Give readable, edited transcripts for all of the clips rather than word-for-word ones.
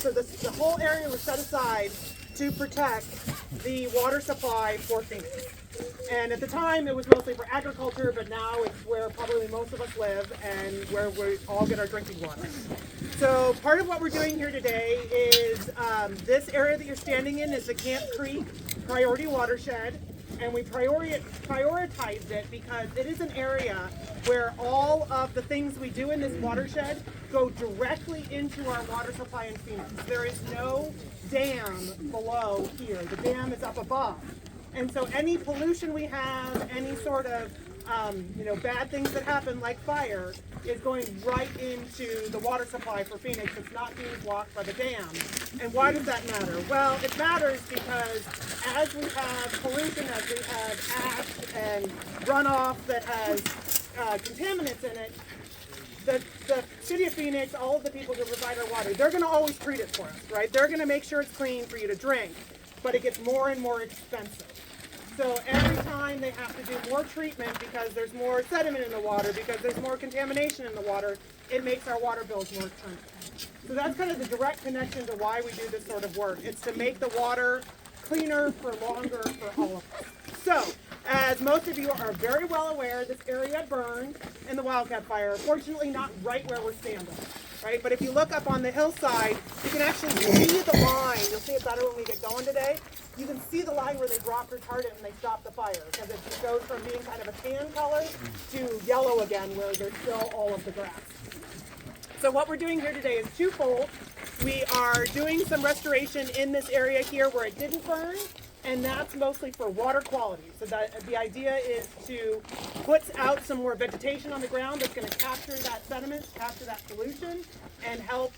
so the whole area was set aside to protect the water supply for Phoenix. And at the time, it was mostly for agriculture, but now it's where probably most of us live and where we all get our drinking water. So part of what we're doing here today is this area that you're standing in is the Camp Creek Priority Watershed. And we prioritized it because it is an area where all of the things we do in this watershed go directly into our water supply in Phoenix. There is no dam below here. The dam is up above. And so any pollution we have, any sort of bad things that happen like fire is going right into the water supply for Phoenix. It's not being blocked by the dam. And why does that matter? Well, it matters because as we have pollution, as we have ash and runoff that has contaminants in it, the city of Phoenix, all of the people who provide our water, they're going to always treat it for us, right? They're going to make sure it's clean for you to drink, but it gets more and more expensive. So every time they have to do more treatment because there's more sediment in the water, because there's more contamination in the water, it makes our water bills more expensive. So that's kind of the direct connection to why we do this sort of work. It's to make the water cleaner for longer for all of us. So, as most of you are very well aware, this area burned in the Wildcat Fire. Fortunately, not right where we're standing, right? But if you look up on the hillside, you can actually see the line. You'll see it better when we get going today. You can see the line where they dropped retardant and they stopped the fire because it goes from being kind of a tan color to yellow again where there's still all of the grass. So what we're doing here today is twofold. We are doing some restoration in this area here where it didn't burn, and that's mostly for water quality. So the idea is to put out some more vegetation on the ground that's going to capture that sediment, capture that pollution, and help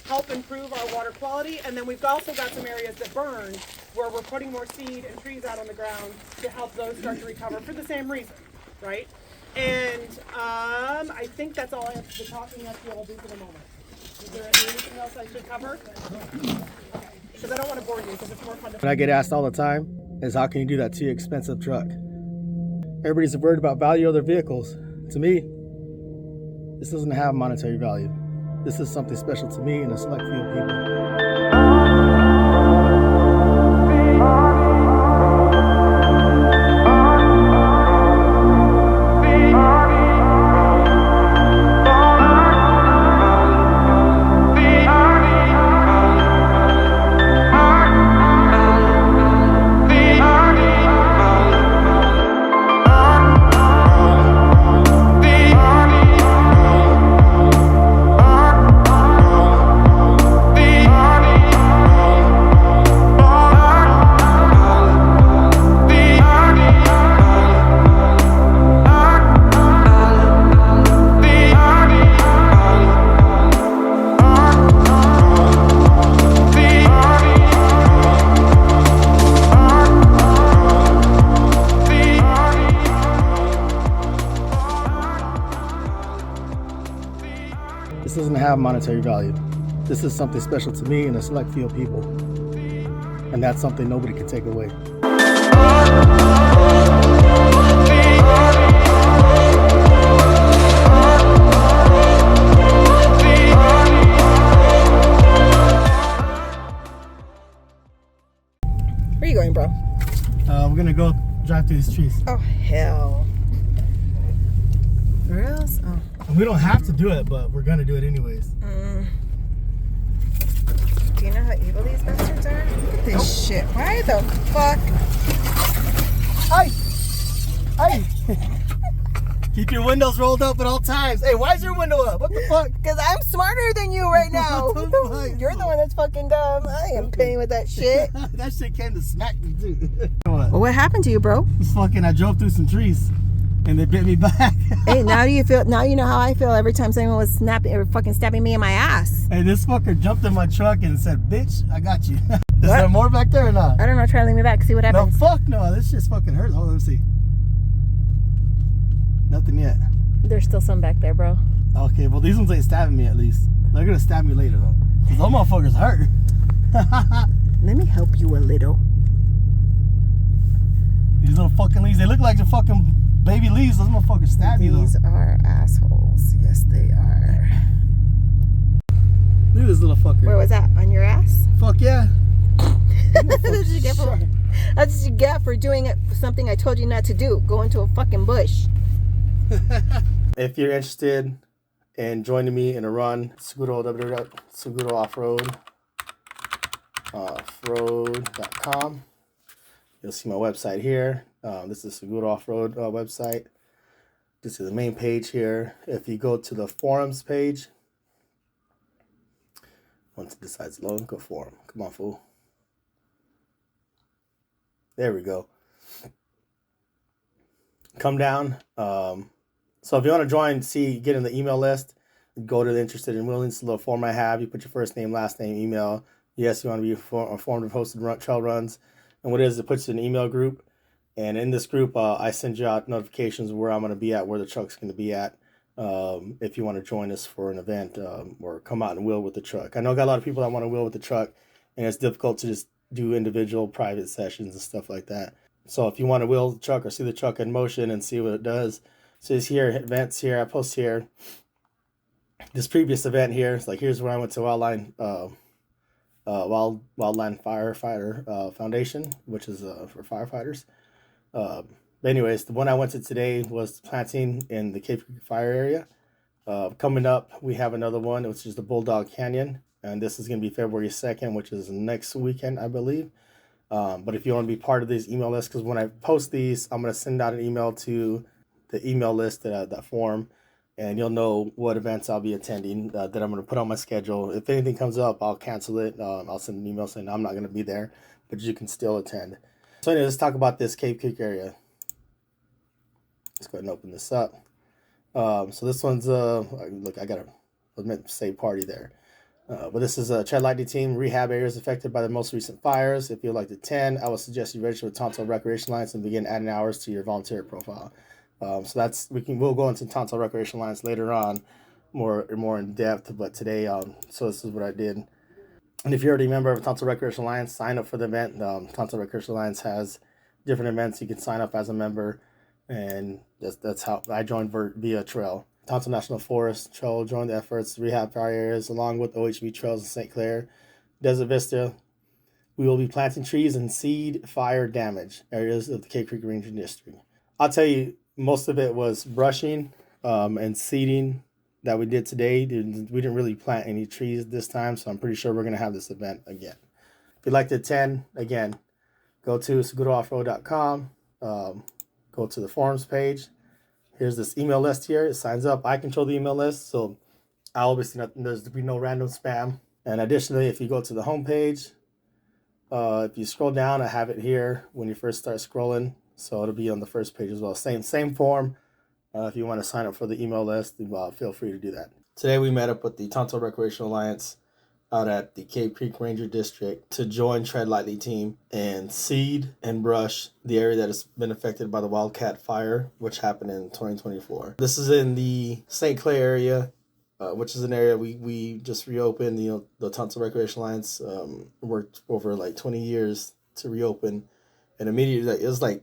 help improve our water quality. And then we've also got some areas that burn where we're putting more seed and trees out on the ground to help those start to recover for the same reason, right? And I think that's all I have to talking up to you all do for the moment. Is there anything else I should cover? Okay. Because I don't want to bore you because it's more fun to... What I get asked all the time is how can you do that to your expensive truck? Everybody's worried about value of their vehicles. To me, this doesn't have monetary value. This is something special to me and a select few people. This doesn't have monetary value. This is something special to me and a select few people. And that's something nobody can take away. Where are you going, bro? We're gonna go drive through these trees. Oh, hell. For reals? Oh. We don't have to do it, but we're gonna do it anyways. Do you know how evil these bastards are? Look at this shit. Why the fuck? Hey! Keep your windows rolled up at all times. Hey, why is your window up? What the fuck? Because I'm smarter than you right now. What the fuck? You're the one that's fucking dumb. I ain't paying with that shit. That shit came to smack me too. Well, what happened to you, bro? I drove through some trees and they bit me back. Hey, now you know how I feel every time someone was snapping or fucking stabbing me in my ass. Hey, this fucker jumped in my truck and said, bitch, I got you. Is there more back there or not? I don't know, try to lean me back, see what happens. No, fuck no, this shit's fucking hurts. Hold on, let me see. Nothing yet. There's still some back there, bro. Okay, well these ones ain't stabbing me at least. They're gonna stab me later though. Cause those motherfuckers hurt. Let me help you a little. These little fucking leaves, they look like they're fucking baby leaves. Those motherfuckers stab you though. These are assholes. Yes, they are. Look at at this little fucker. Where was that? On your ass? Fuck yeah. That's what you get for, that's what you get for doing something I told you not to do. Go into a fucking bush. If you're interested in joining me in a run, Seguro, www.segurooffroad.com. You'll see my website here. This is Seguro Off-Road website. This is the main page here. If you go to the forums page, once it decides to load, go forum. Come on, fool. There we go. Come down. So if you want to join, get in the email list, go to the interested and willing. It's a little form I have. You put your first name, last name, email. Yes, you want to be informed of hosted trail runs. And what it is, it puts you in an email group. And in this group, I send you out notifications where I'm going to be at, where the truck's going to be at. If you want to join us for an event or come out and wheel with the truck. I know I got a lot of people that want to wheel with the truck, and it's difficult to just do individual private sessions and stuff like that. So if you want to wheel the truck or see the truck in motion and see what it does, so it's here, events here, I post here. This previous event here, it's like here's where I went to Wildland Firefighter Foundation, which is for firefighters. But anyways, the one I went to today was planting in the Cape Creek Fire area. Coming up, we have another one, which is the Bulldog Canyon. And this is going to be February 2nd, which is next weekend, I believe. But if you want to be part of these email lists, because when I post these, I'm going to send out an email to the email list, that form, and you'll know what events I'll be attending that I'm going to put on my schedule. If anything comes up, I'll cancel it. I'll send an email saying I'm not going to be there, but you can still attend. So anyway, let's talk about this Cape Creek area. Let's go ahead and open this up. So this one's, look, I meant to say party there. But this is a Tread Lightly team, rehab areas affected by the most recent fires. If you'd like to attend, I would suggest you register with Tonto Recreation Alliance and begin adding hours to your volunteer profile. So that's, we'll go into Tonto Recreation Alliance later on, more in depth. But today, so this is what I did. And if you're already a member of Tonto Recreation Alliance, sign up for the event. Tonto Recreation Alliance has different events you can sign up as a member, and that's how I joined via trail. Tonto National Forest Trail joined the efforts, rehab fire areas, along with OHV trails in St. Clair, Desert Vista. We will be planting trees in seed fire damage areas of the Cape Creek Ranger District. I'll tell you, most of it was brushing and seeding that we did today. We didn't really plant any trees this time, so I'm pretty sure we're going to have this event again. If you'd like to attend, again, go to segurooffroad.com, go to the forums page. Here's this email list here. It signs up. I control the email list, so I'll obviously there's to be no random spam. And additionally, if you go to the homepage, if you scroll down, I have it here when you first start scrolling, so it'll be on the first page as well. Same form. If you want to sign up for the email list, feel free to do that. Today we met up with the Tonto Recreation Alliance out at the Cape Creek Ranger District to join Tread Lightly team and seed and brush the area that has been affected by the Wildcat Fire, which happened in 2024. This is in the St. Clair area, which is an area we just reopened. The Tonto Recreation Alliance worked over like 20 years to reopen, and immediately it was like,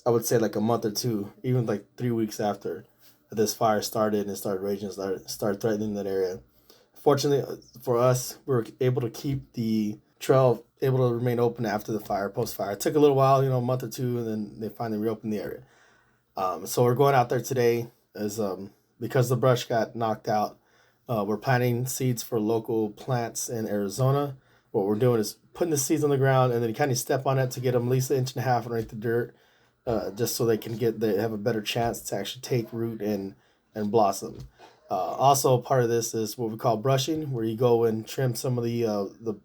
I would say like a month or two, even like 3 weeks after this fire started and started raging, started threatening that area. Fortunately for us, we were able to keep the trail able to remain open after the fire, post-fire. It took a little while, a month or two, and then they finally reopened the area. So we're going out there today because the brush got knocked out. We're planting seeds for local plants in Arizona. What we're doing is putting the seeds on the ground and then kind of step on it to get them at least 1.5 inches underneath the dirt, just so they have a better chance to actually take root and blossom. Also, part of this is what we call brushing, where you go and trim some of the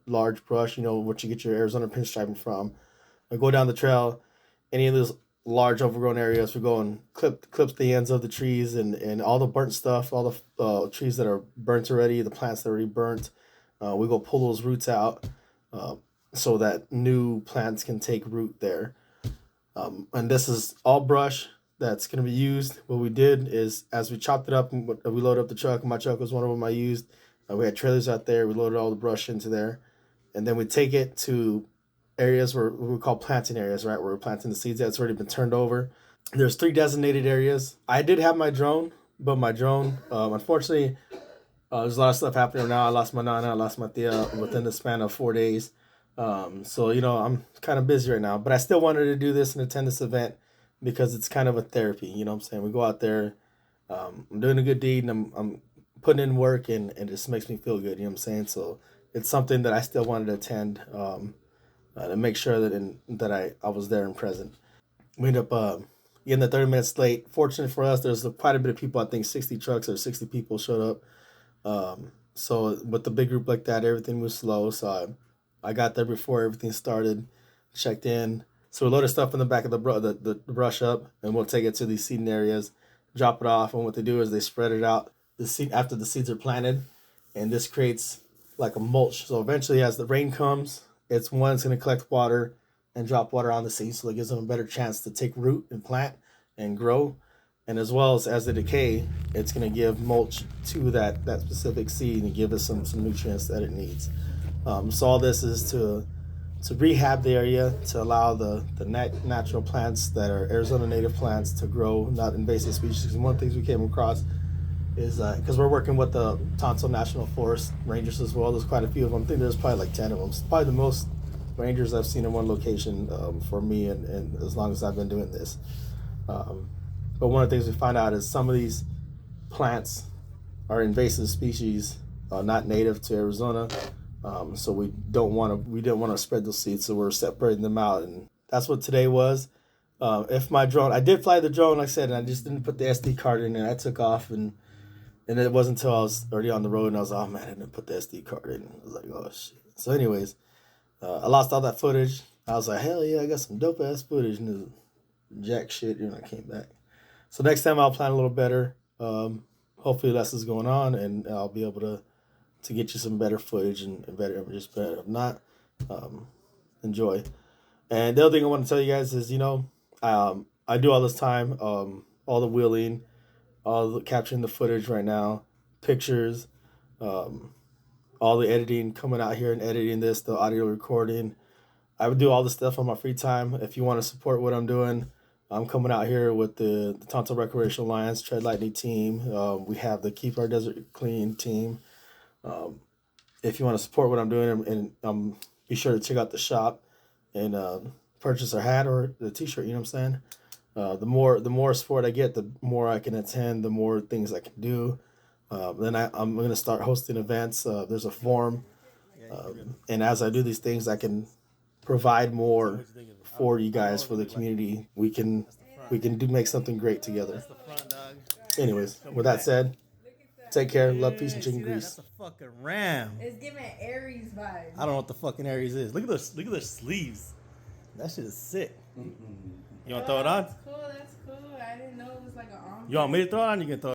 large brush, what you get your Arizona pinstriping from. And go down the trail, any of those large overgrown areas, we go and clip the ends of the trees and all the burnt stuff, all the trees that are burnt already, the plants that are already burnt. We go pull those roots out so that new plants can take root there. And this is all brush that's going to be used. What we did is, as we chopped it up, we loaded up the truck. My truck was one of them I used. We had trailers out there. We loaded all the brush into there. And then we take it to areas where we call planting areas, right? Where we're planting the seeds that's already been turned over. There's 3 designated areas. I did have my drone, but my drone, unfortunately, There's a lot of stuff happening now. I lost my nana, I lost my tia within the span of 4 days. So, you know, I'm kind of busy right now. But I still wanted to do this and attend this event because it's kind of a therapy. You know what I'm saying? We go out there, I'm doing a good deed, and I'm putting in work, and it just makes me feel good. You know what I'm saying? So it's something that I still wanted to attend to make sure that I was there and present. We ended up getting the 30 minutes late. Fortunate for us, there's quite a bit of people. I think 60 trucks or 60 people showed up. So with the big group like that, everything was slow. So I got there before everything started, checked in. So we loaded stuff in the back of the brush up, and we'll take it to these seeding areas, drop it off, and what they do is they spread it out the seed after the seeds are planted, and this creates like a mulch. So eventually, as the rain comes, it's going to collect water and drop water on the seeds, so it gives them a better chance to take root and plant and grow. And as well as they decay, it's going to give mulch to that specific seed and give it some nutrients that it needs. So all this is to rehab the area, to allow the natural plants that are Arizona native plants to grow, not invasive species. And one of the things we came across is because we're working with the Tonto National Forest rangers as well. There's quite a few of them. I think there's probably like 10 of them. It's probably the most rangers I've seen in one location for me and as long as I've been doing this. But one of the things we find out is some of these plants are invasive species, not native to Arizona. So we didn't want to spread those seeds, so we're separating them out, and that's what today was. If my drone, I did fly the drone, like I said, and I just didn't put the SD card in, and I took off, and it wasn't until I was already on the road, and I was like, oh man, I didn't put the SD card in. I was like, oh shit. So anyways, I lost all that footage. I was like, hell yeah, I got some dope ass footage, and it was jack shit, and I came back. So next time I'll plan a little better. Hopefully less is going on, and I'll be able to get you some better footage and better images. But if not, enjoy. And the other thing I want to tell you guys is, you know, I do all this time, all the wheeling, capturing the footage right now, pictures, all the editing, coming out here and editing this, the audio recording. I would do all this stuff on my free time. If you want to support what I'm doing, I'm coming out here with the Tonto Recreational Alliance Tread Lightly team. We have the Keep Our Desert Clean team. If you want to support what I'm doing, and be sure to check out the shop and purchase a hat or the t-shirt. You know what I'm saying? The more support I get, the more I can attend, the more things I can do. Then I'm going to start hosting events. There's a forum, and as I do these things, I can provide more for you guys, for the community. We can make something great together. Anyways, with that said, take care, love, peace, and chicken grease. That's a fucking ram. It's giving Aries vibes. I don't know what the fucking Aries is. Look at their sleeves. That shit is sick. You want to throw it on? That's cool. I didn't know it was like an arm. You want me to throw it on? You can throw it.